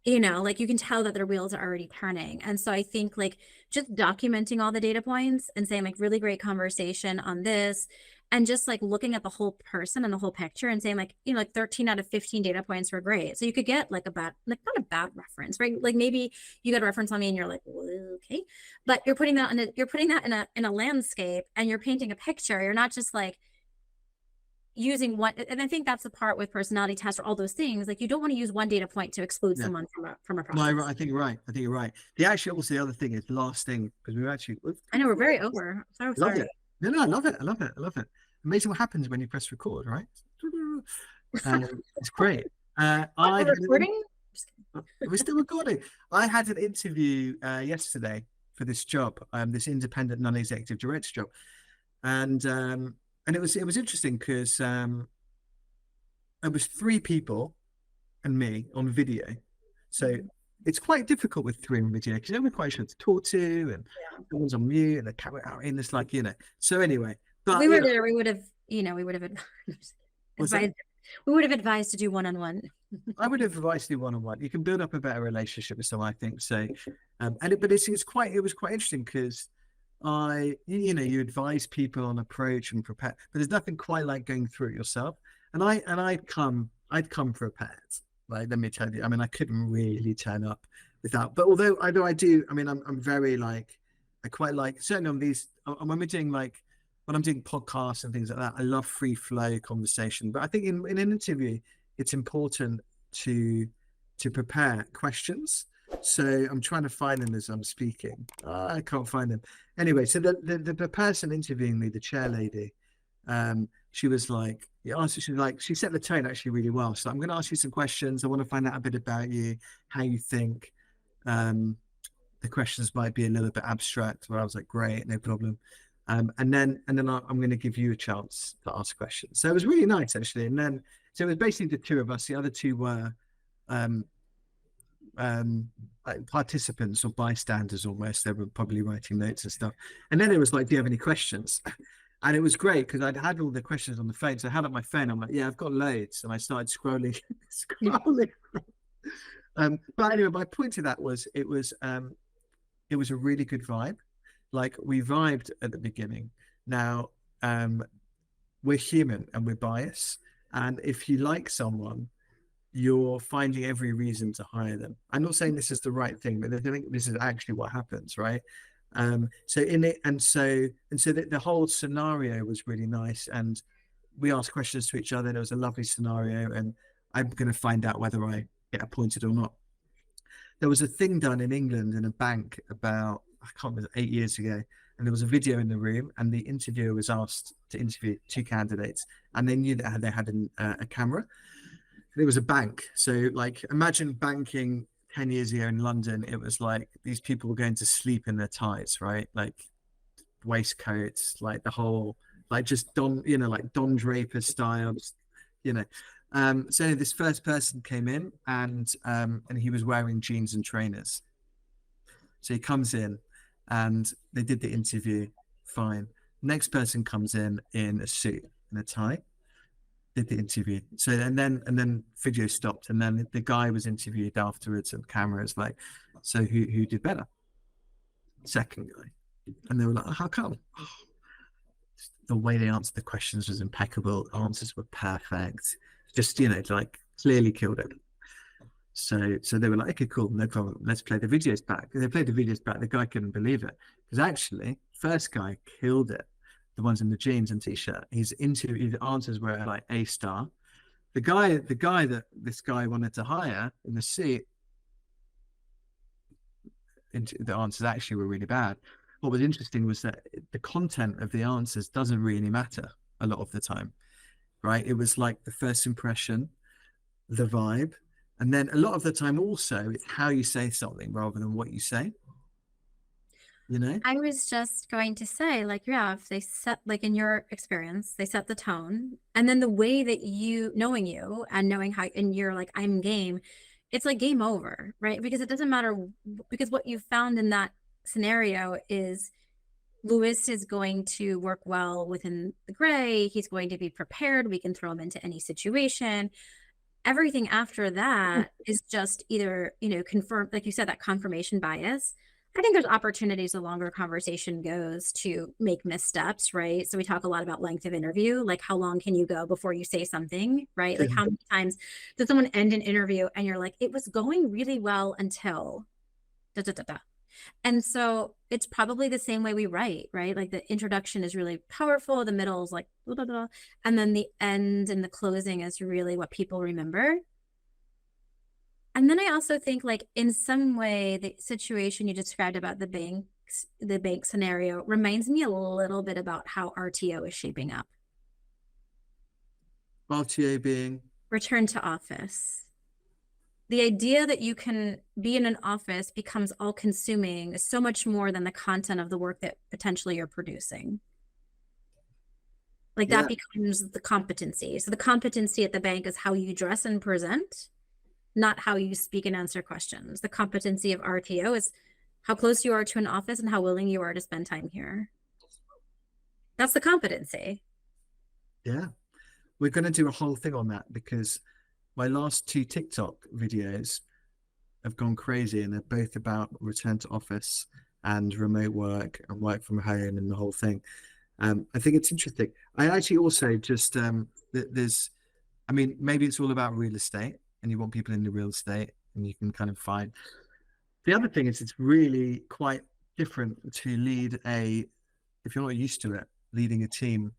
Like you can tell that their wheels are already turning. And so I think like just documenting all the data points and saying like really great conversation on this and just like looking at the whole person and the whole picture and saying like, like 13 out of 15 data points were great. So you could get like not a bad reference, right? Like maybe you got a reference on me and you're like, well, okay, but you're putting that in a landscape and you're painting a picture. You're not just like, using one, and I think that's the part with personality tests or all those things. Like you don't want to use one data point to exclude someone from a process. No, I think you're right. I think you're right. The other thing is the last thing because I know we're very over. So love sorry. it. No, I love it. I love it. I love it. Amazing what happens when you press record, right? It's great. We're recording. We're still recording. I had an interview yesterday for this job, this independent non-executive director job, and it was interesting because it was three people and me on video. So it's quite difficult with three on video because you're never quite sure to talk to, and someone's on mute and the camera out in. It's like So anyway, but we would have advised. We would have advised to do one-on-one. I would have advised to do one-on-one. You can build up a better relationship with someone, I think. So, it was quite interesting because you advise people on approach and prepare, but there's nothing quite like going through it yourself. And I'd come prepared. Like, let me tell you, I mean, I couldn't really turn up without, but although I do, I mean, I'm very like, I quite like, certainly on these, when we're doing like, when I'm doing podcasts and things like that, I love free flow conversation. But I think in an interview, it's important to prepare questions. So I'm trying to find them as I'm speaking. I can't find them. Anyway, so the person interviewing me, the chair lady, she was like, she set the tone actually really well. So I'm going to ask you some questions. I want to find out a bit about you, how you think. The questions might be a little bit abstract. Where I was like, great, no problem. And then I'm going to give you a chance to ask questions. So it was really nice actually. And then so it was basically the two of us. The other two were like participants or bystanders almost. They were probably writing notes and stuff. And then it was like, do you have any questions? And it was great because I'd had all the questions on the phone. So I had up my phone. I'm like, yeah, I've got loads. And I started scrolling. But anyway, my point to that was it was a really good vibe. Like we vibed at the beginning. Now we're human and we're biased. And if you like someone, you're finding every reason to hire them. I'm not saying this is the right thing, but I think this is actually what happens, right? So in it, and so the whole scenario was really nice, and we asked questions to each other. And it was a lovely scenario, and I'm going to find out whether I get appointed or not. There was a thing done in England in a bank about, I can't remember, 8 years ago, and there was a video in the room, and the interviewer was asked to interview two candidates, and they knew that they had a camera. It was a bank, so like imagine banking 10 years ago in London, it was like these people were going to sleep in their ties, right? Like waistcoats, like the whole, like just Don, like Don Draper styles, you know. So this first person came in and he was wearing jeans and trainers. So he comes in and they did the interview, fine. Next person comes in a suit and a tie, did the interview. So and then video stopped, and then the guy was interviewed afterwards, and cameras like, so who did better? Second guy. And they were like, how come? Oh, the way they answered the questions was impeccable. Answers were perfect. Just, like clearly killed it. So they were like, okay, cool, no problem. Let's play the videos back. They played the videos back. The guy couldn't believe it because actually, first guy killed it. The ones in the jeans and t-shirt. His answers were like A star. The guy that this guy wanted to hire in the seat, the answers actually were really bad. What was interesting was that the content of the answers doesn't really matter a lot of the time, right? It was like the first impression, the vibe, and then a lot of the time also it's how you say something rather than what you say. I was just going to say, like, yeah, if they set, like, in your experience, they set the tone, and then the way that knowing you and knowing how, and you're like, I'm game, it's like game over, right? Because it doesn't matter, because what you found in that scenario is Lewis is going to work well within the gray. He's going to be prepared. We can throw him into any situation. Everything after that is just either, confirm, like you said, that confirmation bias. I think there's opportunities the longer conversation goes to make missteps, right? So we talk a lot about length of interview, like how long can you go before you say something, right? Like how many times does someone end an interview and you're like, it was going really well until da da da da. And so it's probably the same way we write, right? Like the introduction is really powerful, the middle is like blah, blah, blah, and then the end and the closing is really what people remember. And then I also think, like, in some way, the situation you described about the bank scenario reminds me a little bit about how RTO is shaping up. RTA being Return to office. The idea that you can be in an office becomes all consuming so much more than the content of the work that potentially you're producing. Like that becomes the competency. So the competency at the bank is how you dress and present, not how you speak and answer questions. The competency of RTO is how close you are to an office and how willing you are to spend time here. That's the competency. Yeah. We're going to do a whole thing on that because my last 2 TikTok videos have gone crazy and they're both about return to office and remote work and work from home and the whole thing. I think it's interesting. I actually also just, maybe it's all about real estate and you want people in the real estate and you can kind of find. The other thing is it's really quite different to lead if you're not used to it, leading a team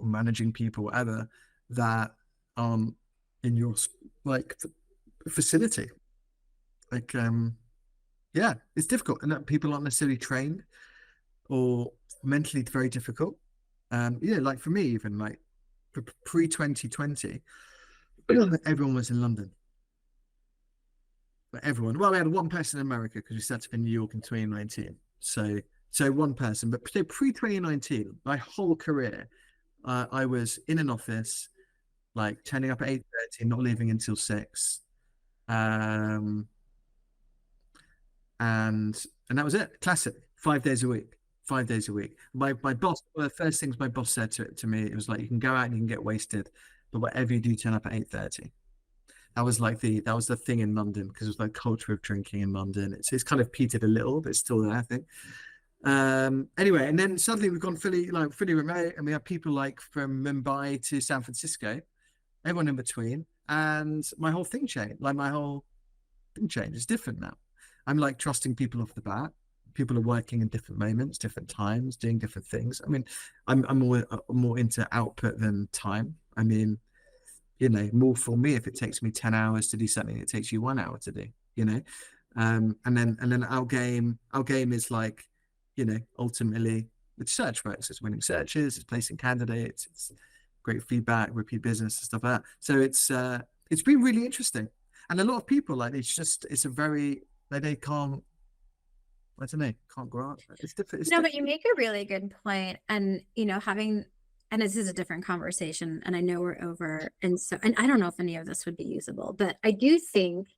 or managing people, whatever, that in your like facility. Like, it's difficult and that people aren't necessarily trained or mentally very difficult. Like for me, even like pre-2020, everyone was in London. But everyone, well, we had one person in America because we set up in New York in 2019. So one person, but pre-2019, my whole career, I was in an office, like turning up at 8:30, not leaving until 6. And that was it. Classic. 5 days a week. 5 days a week. My boss, one of the first things my boss said to me, it was like, you can go out and you can get wasted, but whatever you do, turn up at 8:30. That was the thing in London because it was like culture of drinking in London. It's kind of petered a little, but it's still there, I think. Anyway, and then suddenly we've gone fully remote, and we have people like from Mumbai to San Francisco, everyone in between, and my whole thing changed. Like my whole thing changed. It's different now. I'm like trusting people off the bat. People are working in different moments, different times, doing different things. I mean, I'm more into output than time. I mean, more for me if it takes me 10 hours to do something, it takes you 1 hour to do. And then our game is like, ultimately with search works. It's winning searches, it's placing candidates, it's great feedback, repeat business and stuff like that. So it's been really interesting. And a lot of people, like, it's a very, they can't, I don't know, can't grow up. It's different. It's No, but different. you make a really good point. And, having, and this is a different conversation, and I know we're over. And so, and I don't know if any of this would be usable, but I do think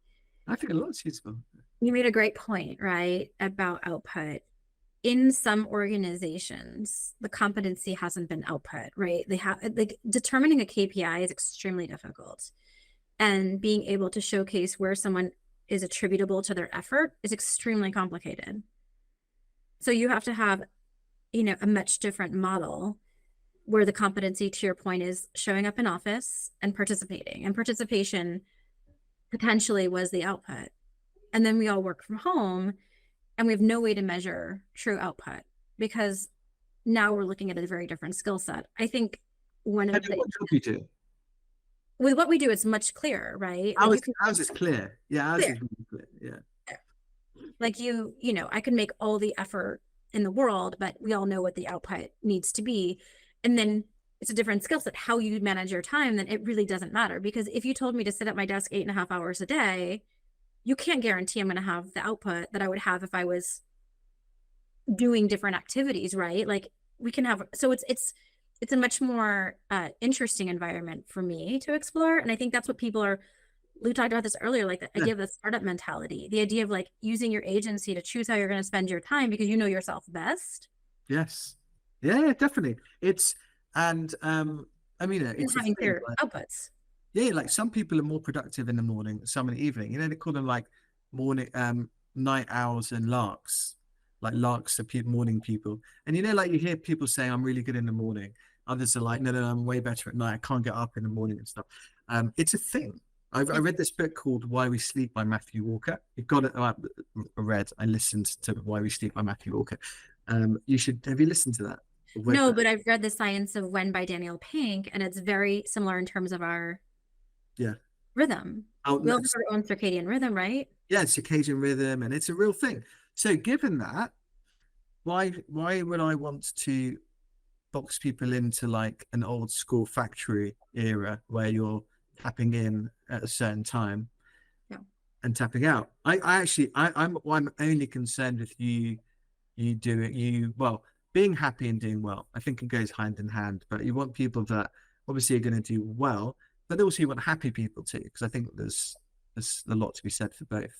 I think a lot is useful. you made a great point, right? About output. In some organizations, the competency hasn't been output, right? They have, like, determining a KPI is extremely difficult. And being able to showcase where someone is attributable to their effort is extremely complicated. So you have to have, a much different model where the competency, to your point, is showing up in office and participating. And participation potentially was the output. And then we all work from home and we have no way to measure true output because now we're looking at a very different skill set. I think one of the, What job you do? with what we do, it's much clearer, right? Like Ours is clear. Yeah, ours clear. is really clear. Yeah. Like I could make all the effort in the world, but we all know what the output needs to be. And then it's a different skill set. How you manage your time, then it really doesn't matter. Because if you told me to sit at my desk 8.5 hours a day, you can't guarantee I'm going to have the output that I would have if I was doing different activities, right? Like we can have, so it's a much more interesting environment for me to explore. And I think that's what people are, we talked about this earlier, like the idea of the startup mentality, the idea of like using your agency to choose how you're going to spend your time because you know yourself best. Yes. Yeah, definitely. It's, and I mean, And it's a having thing. clear Like, outputs. yeah, like some people are more productive in the morning, some in the evening. They call them like morning, night owls and larks. Like larks are morning people. And like you hear people saying, I'm really good in the morning. Others are like, no, no, I'm way better at night. I can't get up in the morning and stuff. It's a thing. I read this book called Why We Sleep by Matthew Walker. You've got it. I listened to Why We Sleep by Matthew Walker. You should, have you listened to that? No, but I've read The Science of When by Daniel Pink, and it's very similar in terms of our Yeah. rhythm. Oh, We all have our own circadian rhythm, right? yeah, circadian rhythm, and it's a real thing. So given that, why would I want to box people into like an old school factory era where you're tapping in at a certain time Yeah. and tapping out? I'm only concerned with you do it, being happy and doing well. I think it goes hand in hand, but you want people that obviously are going to do well, but also you want happy people too, because I think there's a lot to be said for both.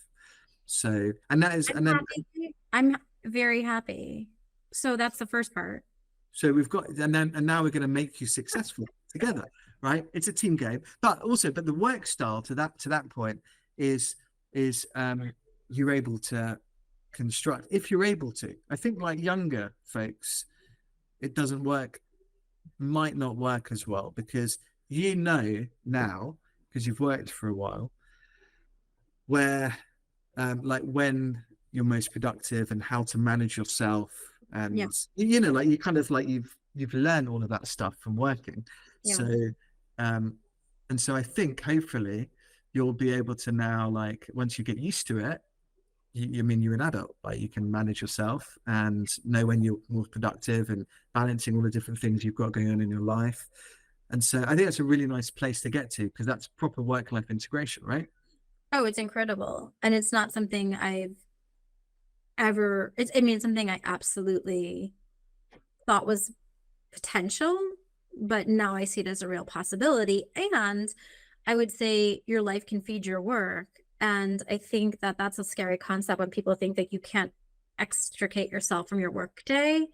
So, and that is, I'm and then happy. I'm very happy. So that's the first part. so we've got, and now we're going to make you successful together, right? It's a team game, but the work style to that point is you're able to construct if you're able to. I think like younger folks, it doesn't work, might not work as well because now because you've worked for a while where like when you're most productive and how to manage yourself and Yeah. like you kind of like you've learned all of that stuff from working. Yeah. So and so I think hopefully you'll be able to now, like once you get used to it, I mean you're an adult, like you can manage yourself and know when you're more productive and balancing all the different things you've got going on in your life. And so I think that's a really nice place to get to because that's proper work-life integration, right? Oh, it's incredible. And it's not something I've ever, it's something I absolutely thought was potential, but now I see it as a real possibility. And I would say your life can feed your work. And I think that that's a scary concept when people think that you can't extricate yourself from your work day.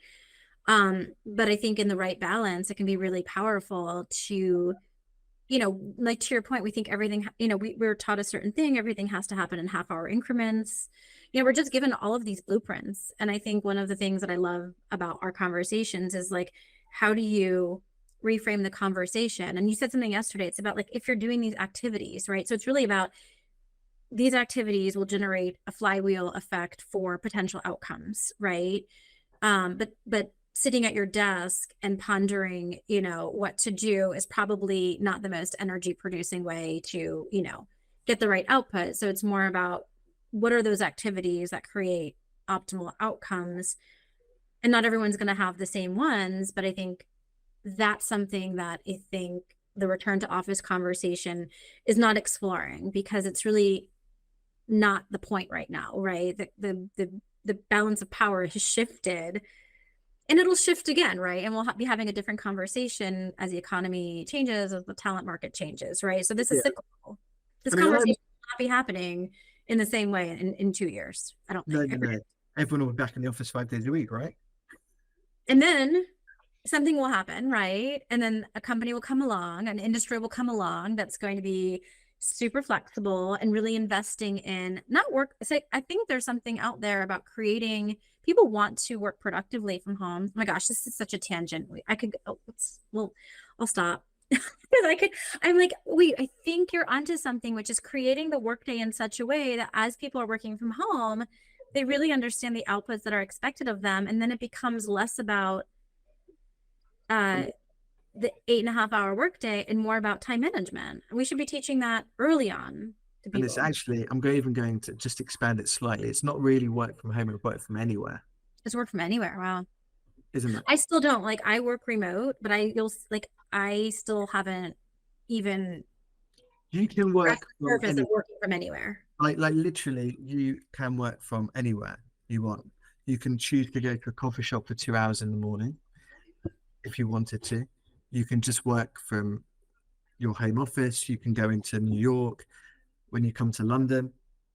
But I think in the right balance, it can be really powerful to, like to your point, we think everything, we're taught a certain thing, everything has to happen in half-hour increments. We're just given all of these blueprints. And I think one of the things that I love about our conversations is like, how do you reframe the conversation? And you said something yesterday, it's about like, if you're doing these activities, right? So it's really about these activities will generate a flywheel effect for potential outcomes, right? But sitting at your desk and pondering, what to do is probably not the most energy producing way to, get the right output. So it's more about what are those activities that create optimal outcomes. And not everyone's going to have the same ones, but I think that's something that I think the return to office conversation is not exploring, because it's really not the point right now, right? The balance of power has shifted, and it'll shift again, right? And we'll be having a different conversation as the economy changes, as the talent market changes, right? So this is cyclical. This conversation will not be happening in the same way in 2 years. I don't think. No. Everyone will be back in the office 5 days a week, right? And then something will happen, right? And then a company will come along, an industry will come along that's going to be super flexible and really investing in not work. So I think there's something out there about creating, people want to work productively from home. Oh my gosh, this is such a tangent. I could, well, I'll stop. Because I'm like, wait, I think you're onto something, which is creating the workday in such a way that as people are working from home, they really understand the outputs that are expected of them. And then it becomes less about the 8.5-hour workday and more about time management. We should be teaching that early on to people. And it's actually, I'm even going to just expand it slightly. It's not really work from home, it's work from anywhere. It's work from anywhere. Wow. Isn't it? I still don't, like, I work remote, but I still haven't even. You can work working from anywhere. Like literally, you can work from anywhere you want. You can choose to go to a coffee shop for 2 hours in the morning if you wanted to. You can just work from your home office. You can go into New York. When you come to London,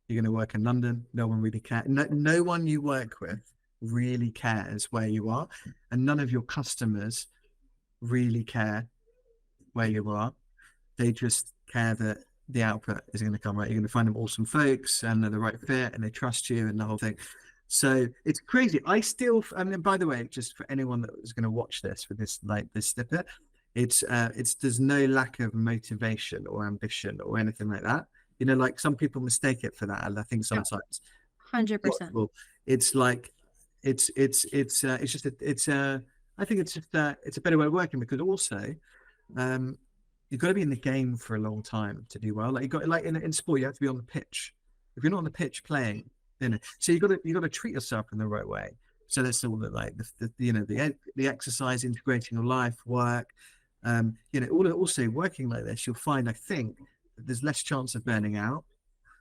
you're going to work in London. No one really cares. No one you work with really cares where you are, and none of your customers really care where you are. They just care that the output is going to come right. You're going to find them awesome folks, and they're the right fit, and they trust you, and the whole thing. So it's crazy. I still, and by the way, just for anyone that is going to watch this with this snippet, it's there's no lack of motivation or ambition or anything like that. You know, like some people mistake it for that, and I think sometimes 100%. it's like it's just I think it's just it's a better way of working, because also you've got to be in the game for a long time to do well. Like you got, like in sport, you have to be on the pitch. If you're not on the pitch playing, you know, so you got to treat yourself in the right way. So that's all that, like the exercise, integrating your life, work, you know, also working like this, you'll find, I think, that there's less chance of burning out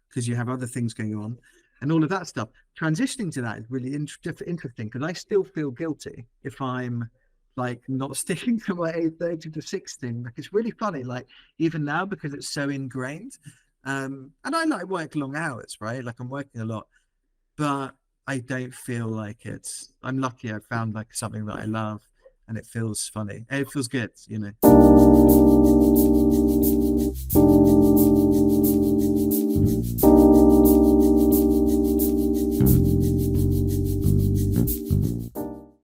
because you have other things going on and all of that stuff. Transitioning to that is really interesting, because I still feel guilty if I'm like not sticking to my 8:30 to 16. Like it's really funny, like even now, because it's so ingrained. And I like work long hours, right? Like I'm working a lot, but I don't feel like I'm lucky I found like something that I love, and it feels funny. It feels good, you know.